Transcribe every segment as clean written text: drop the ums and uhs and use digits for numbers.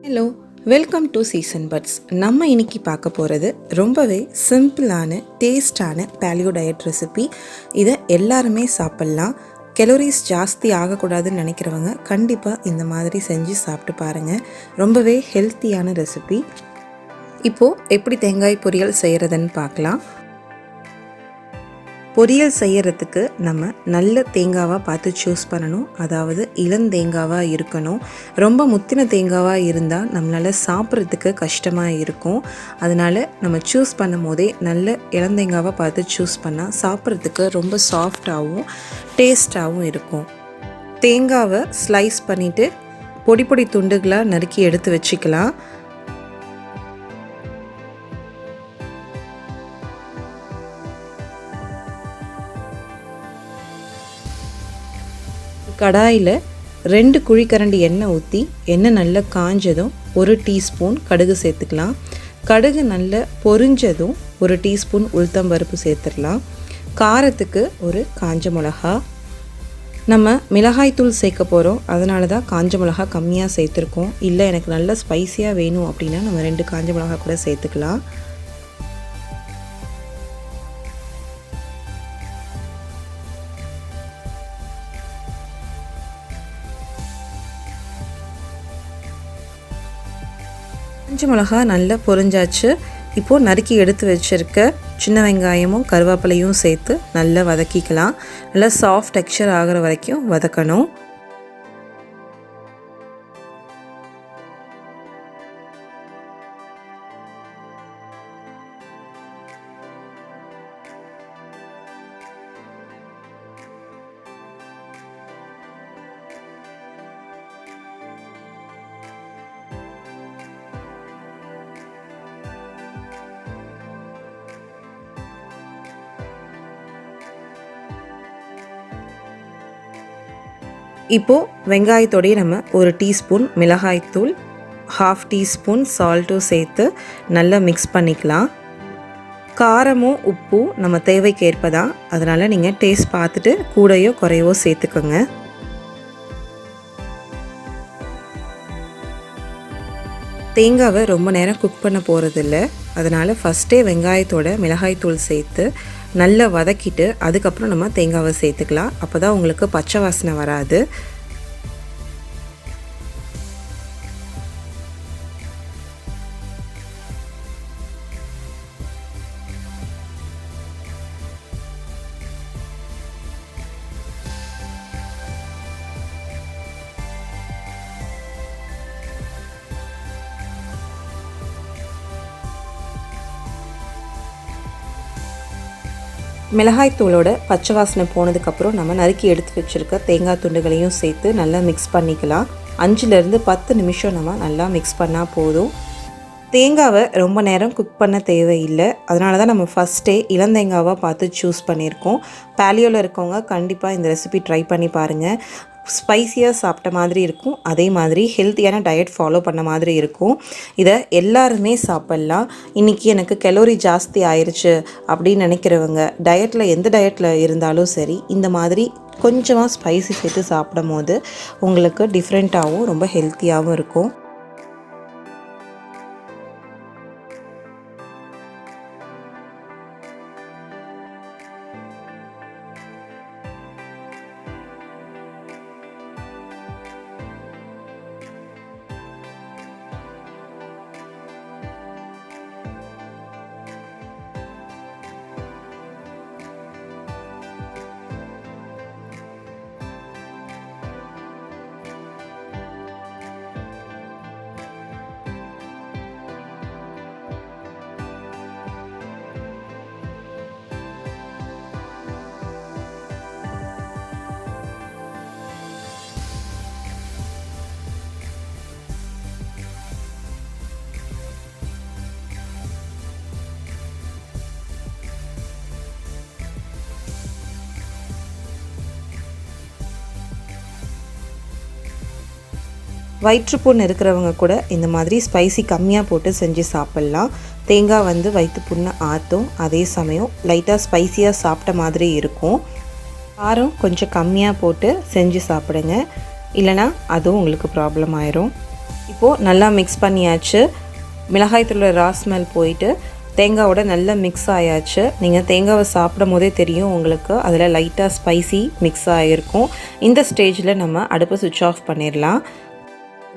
Hello, welcome to season buds. நம்ம இன்னைக்கு பார்க்க போகிறது ரொம்பவே சிம்பிளான டேஸ்டான பேலியோ டயட் ரெசிபி. இதை எல்லாருமே சாப்பிட்லாம். கலோரிஸ் ஜாஸ்தி ஆகக்கூடாதுன்னு நினைக்கிறவங்க கண்டிப்பாக இந்த மாதிரி செஞ்சு சாப்பிட்டு பாருங்கள். ரொம்பவே ஹெல்த்தியான ரெசிபி. இப்போது எப்படி தேங்காய் பொரியல் செய்கிறதுன்னு பார்க்கலாம். பொரியல் செய்கிறதுக்கு நம்ம நல்ல தேங்காவாக பார்த்து சூஸ் பண்ணணும். அதாவது இளந்தேங்காவாக இருக்கணும். ரொம்ப முத்தின தேங்காவாக இருந்தால் நம்மளால் சாப்பிட்றதுக்கு கஷ்டமாக இருக்கும். அதனால் நம்ம சூஸ் பண்ணும் போதே நல்ல இளந்தேங்காவாக பார்த்து சூஸ் பண்ணால் சாப்பிட்றதுக்கு ரொம்ப சாஃப்டாகவும் டேஸ்ட்டாகவும் இருக்கும். தேங்காவை ஸ்லைஸ் பண்ணிவிட்டு பொடி பொடி துண்டுகளாக நறுக்கி எடுத்து வச்சுக்கலாம். கடாயில் 2 குழிக்கரண்டி எண்ணெய் ஊற்றி எண்ணெய் நல்லா காஞ்சதும் 1 டீஸ்பூன் கடுகு சேர்த்துக்கலாம். கடுகு நல்லா பொரிஞ்சதும் 1 டீஸ்பூன் உளுத்தம்பருப்பு சேர்த்துடலாம். காரத்துக்கு ஒரு காஞ்ச மிளகா. நம்ம மிளகாய்த்தூள் சேர்க்க போகிறோம், அதனால தான் காஞ்ச மிளகா கம்மியாக சேர்த்துருக்கோம். இல்லை எனக்கு நல்லா ஸ்பைஸியாக வேணும் அப்படின்னா நம்ம 2 காஞ்ச மிளகா கூட சேர்த்துக்கலாம். காஞ்ச மிளகா நல்லா பொரிஞ்சாச்சு. இப்போது நறுக்கி எடுத்து வச்சுருக்க சின்ன வெங்காயமும் கருவேப்பிலையும் சேர்த்து நல்லா வதக்கிக்கலாம். நல்லா சாஃப்ட் டெக்ஸ்சர் ஆகிற வரைக்கும் வதக்கணும். இப்போது வெங்காயத்தோடையே நம்ம 1 டீஸ்பூன் மிளகாய்த்தூள், 1/2 டீஸ்பூன் சால்ட்டும் சேர்த்து நல்லா மிக்ஸ் பண்ணிக்கலாம். காரமும் உப்பும் நம்ம தேவைக்கு ஏற்பதான், அதனால் நீங்கள் டேஸ்ட் பார்த்துட்டு கூடையோ குறையவோ சேர்த்துக்கோங்க. தேங்காவை ரொம்ப நேரம் குக் பண்ண போகிறதில்ல, அதனால் ஃபஸ்ட்டே வெங்காயத்தோட மிளகாய்த்தூள் சேர்த்து நல்லா வதக்கிட்டு அதுக்கப்புறம் நம்ம தேங்காவை சேர்த்துக்கலாம். அப்போ தான் உங்களுக்கு பச்சை வாசனை வராது. மிளகாய்த்தூளோட பச்சை வாசனை போனதுக்கப்புறம் நம்ம நறுக்கி எடுத்து வச்சுருக்க தேங்காய் துண்டுகளையும் சேர்த்து நல்லா மிக்ஸ் பண்ணிக்கலாம். 5லேருந்து 10 நிமிஷம் நம்ம நல்லா மிக்ஸ் பண்ணால் போதும். தேங்காவை ரொம்ப நேரம் குக் பண்ண தேவையில்லை, அதனால தான் நம்ம ஃபஸ்ட்டே இளந்தேங்காவாக பார்த்து சூஸ் பண்ணியிருக்கோம். பேலியோவில் இருக்கவங்க கண்டிப்பாக இந்த ரெசிபி ட்ரை பண்ணி பாருங்கள். ஸ்பைஸியாக சாப்பிட்ட மாதிரி இருக்கும், அதே மாதிரி ஹெல்த்தியான டயட் ஃபாலோ பண்ண மாதிரி இருக்கும். இதை எல்லாருமே சாப்பிட்லாம். இன்றைக்கி எனக்கு கலோரி ஜாஸ்தி ஆயிடுச்சு அப்படின்னு நினைக்கிறவங்க டயட்டில் எந்த டயட்டில் இருந்தாலும் சரி, இந்த மாதிரி கொஞ்சமாக ஸ்பைசி சேர்த்து சாப்பிடும் போது உங்களுக்கு டிஃப்ரெண்ட்டாகவும் ரொம்ப ஹெல்த்தியாகவும் இருக்கும். வயிற்றுப்புண் இருக்கிறவங்க கூட இந்த மாதிரி ஸ்பைசி கம்மியாக போட்டு செஞ்சு சாப்பிட்லாம். தேங்காய் வயிற்று புண்ணை ஆற்றும், அதே சமயம் லைட்டாக ஸ்பைசியாக சாப்பிட்ட மாதிரி இருக்கும். காரம் கொஞ்சம் கம்மியாக போட்டு செஞ்சு சாப்பிடுங்க, இல்லைனா அதுவும் உங்களுக்கு ப்ராப்ளம் ஆயிரும். இப்போது நல்லா மிக்ஸ் பண்ணியாச்சு. மிளகாய்த்தூளோட ரா ஸ்மெல் போயிட்டு தேங்காவோட நல்லா மிக்ஸ் ஆயாச்சு. நீங்கள் தேங்காவை சாப்பிடும் போதே தெரியும் உங்களுக்கு அதில் லைட்டாக ஸ்பைசி மிக்ஸ் ஆகிருக்கும். இந்த ஸ்டேஜில் நம்ம அடுப்பை சுவிட்ச் ஆஃப் பண்ணிடலாம்.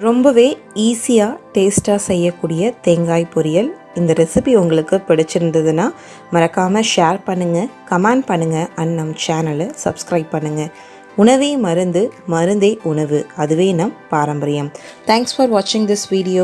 ரொம்பவே ஈஸியாக டேஸ்ட்டாக செய்யக்கூடிய தேங்காய் பொரியல். இந்த ரெசிபி உங்களுக்கு பிடிச்சிருந்ததுன்னா மறக்காமல் ஷேர் பண்ணுங்கள், கமெண்ட் பண்ணுங்கள் அண்ட் நம் சேனலை சப்ஸ்கிரைப் பண்ணுங்கள். உணவே மருந்து, மருந்தே உணவு, அதுவே நம் பாரம்பரியம். தேங்க்ஸ் ஃபார் வாட்சிங் திஸ் வீடியோ.